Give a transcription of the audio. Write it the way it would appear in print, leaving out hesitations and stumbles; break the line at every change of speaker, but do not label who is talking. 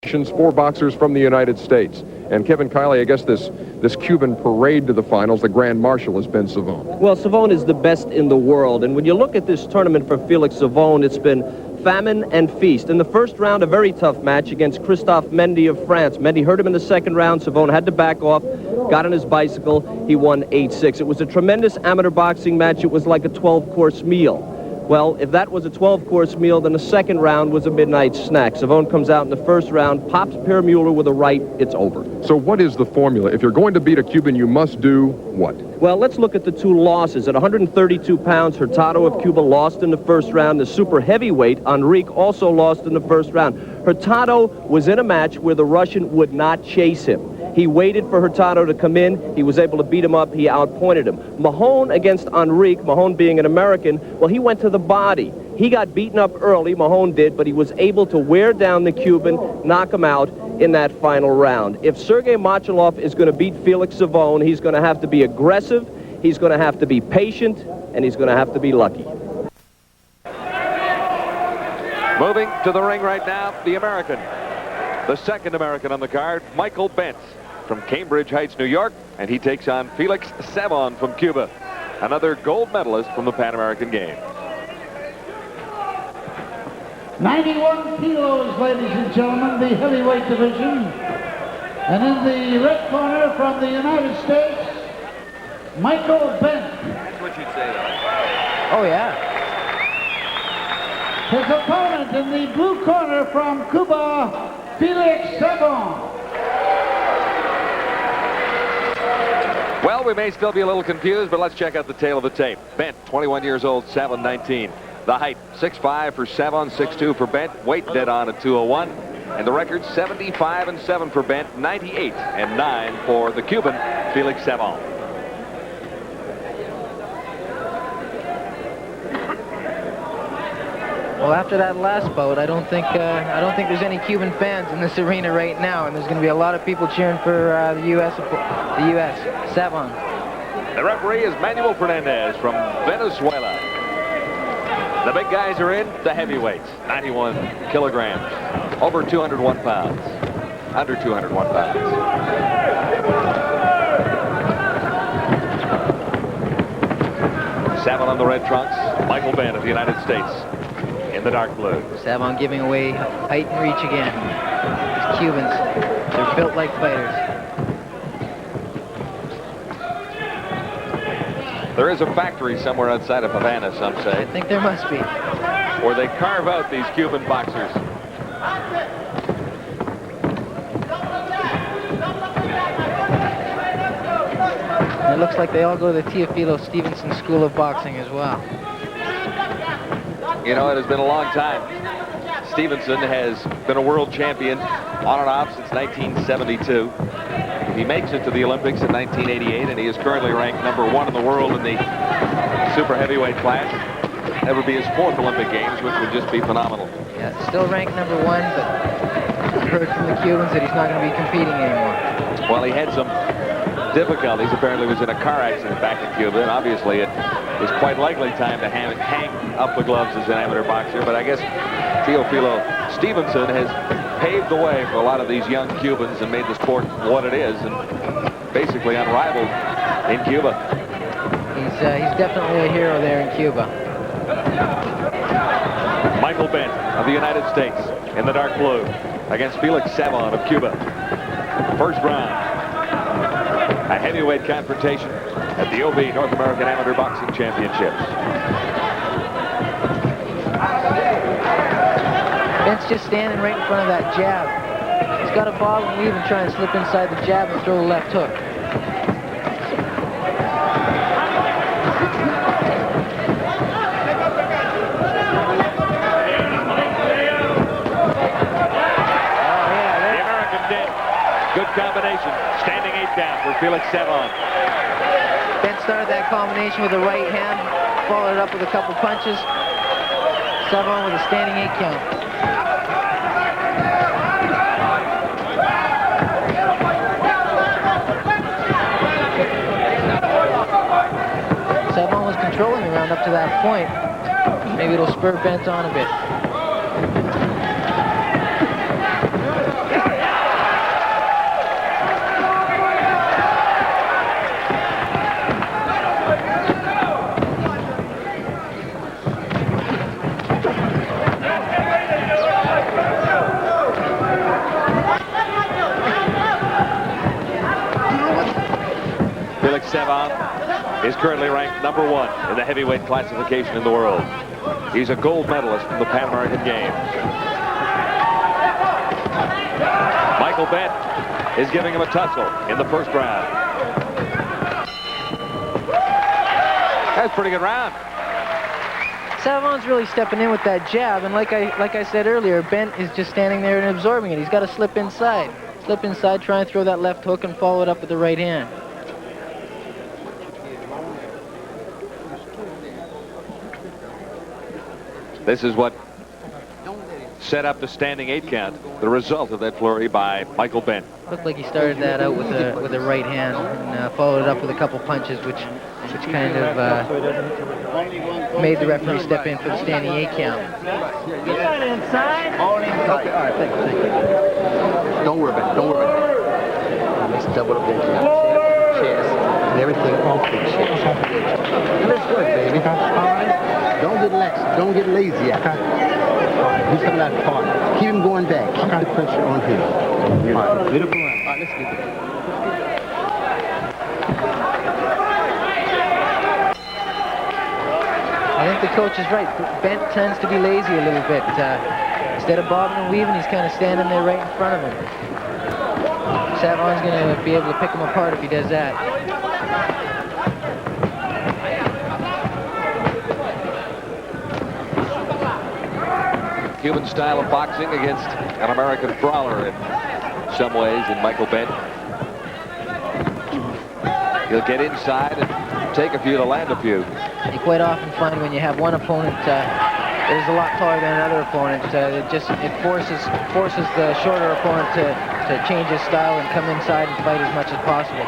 4 boxers from the United States. And Kevin Kiley, I guess this Cuban parade to the finals, the Grand Marshal has been Savon.
Well, Savon is the best in the world. And when you look at this tournament for Felix Savon, it's been famine and feast. In the first round, a very tough match against Christophe Mendy of France. Mendy hurt him in the second round. Savon had to back off, got on his bicycle. He won 8-6. It was a tremendous amateur boxing match. It was like a 12-course meal. Well, if that was a 12-course meal, then the second round was a midnight snack. Savon comes out in the first round, pops Per Mueller with a right, it's over.
So what is the formula? If you're going to beat a Cuban, you must do what?
Well, let's look at the 2 losses. At 132 pounds, Hurtado of Cuba lost in the first round. The super heavyweight, Enrique, also lost in the first round. Hurtado was in a match where the Russian would not chase him. He waited for Hurtado to come in. He was able to beat him up. He outpointed him. Mahone against Enrique, Mahone being an American, well, he went to the body. He got beaten up early, Mahone did, but he was able to wear down the Cuban, knock him out in that final round. If Sergey Marchelov is going to beat Felix Savon, he's going to have to be aggressive, he's going to have to be patient, and he's going to have to be lucky.
Moving to the ring right now, the American. The second American on the card, Michael Bentt from Cambridge Heights, New York, and he takes on Felix Savon from Cuba, another gold medalist from the Pan American Games.
91 kilos, ladies and gentlemen, the heavyweight division. And in the red corner from the United States, Michael Bentt.
That's what you'd say, though.
Oh, yeah. His opponent in the blue corner from Cuba, Felix Savon.
Well, we may still be a little confused, but let's check out the tail of the tape. Bentt, 21 years old, Savon, 19. The height, 6'5" for Savon, 6'2" for Bentt. Weight dead on at 201. And the record, 75-7 for Bentt, 98-9 for the Cuban, Felix Savon.
Well, after that last bout, I don't think there's any Cuban fans in this arena right now, and there's going to be a lot of people cheering for the U.S. Savon.
The referee is Manuel Fernandez from Venezuela. The big guys are in, the heavyweights, 91 kilograms, over 201 pounds, under 201 pounds. Savon on the red trunks, Michael Bentt of the United States in the dark blue.
Savon giving away height and reach again. These Cubans, they're built like fighters.
There is a factory somewhere outside of Havana, some say.
I think there must be.
Where they carve out these Cuban boxers.
And it looks like they all go to the Teofilo Stevenson School of Boxing as well.
You know, it has been a long time. Stevenson has been a world champion on and off since 1972. He makes it to the Olympics in 1988, and he is currently ranked #1 in the world in the super heavyweight class. That would be his 4th Olympic Games, which would just be phenomenal.
Yeah, still ranked #1, but I've heard from the Cubans that he's not going to be competing anymore.
Well, he had some difficulties. Apparently was in a car accident back in Cuba, and obviously it is quite likely time to hang up the gloves as an amateur boxer. But I guess Teofilo Stevenson has paved the way for a lot of these young Cubans and made the sport what it is, and basically unrivaled in Cuba.
He's definitely a hero there in Cuba.
Michael Bentt of the United States in the dark blue against Felix Savon of Cuba. First round. A heavyweight confrontation at the OB North American Amateur Boxing Championships.
Bentt's just standing right in front of that jab. He's got a bob and weave and try and slip inside the jab and throw the left hook.
The American did. Good combination. Standing 8 down for Felix Savon.
Bentt started that combination with the right hand, followed it up with a couple punches. Savon with a standing 8 count. Savon was controlling the round up to that point. Maybe it'll spur Bentt on a bit.
Savon is currently ranked #1 in the heavyweight classification in the world. He's a gold medalist from the Pan American Games. Michael Bentt is giving him a tussle in the first round. That's a pretty good round.
Savon's really stepping in with that jab, and like I said earlier, Bentt is just standing there and absorbing it. He's got to slip inside. Slip inside, try and throw that left hook and follow it up with the right hand.
This is what set up the standing 8 count, the result of that flurry by Michael Bentt.
Looked like he started that out with the right hand and followed it up with a couple punches, which kind of made the referee step in for the standing 8 count.
Get inside. All inside.
Okay, all right, thank you. Don't worry about it, don't worry about it. Let's double up there. Chest and everything off the chest. Let's work, baby. All right. Don't get lax. Don't get lazy. Okay. He's coming out hard. Keep him going back. Keep the pressure on him. All right. Beautiful run. All right, let's get it.
I think the coach is right. Bentt tends to be lazy a little bit. Instead of bobbing and weaving, he's kind of standing there right in front of him. Savon's going to be able to pick him apart if he does that.
Cuban style of boxing against an American brawler in some ways in Michael Bentt. He'll get inside and take a few to land a few.
You quite often find when you have one opponent that is a lot taller than another opponent, it forces the shorter opponent to change his style and come inside and fight as much as possible.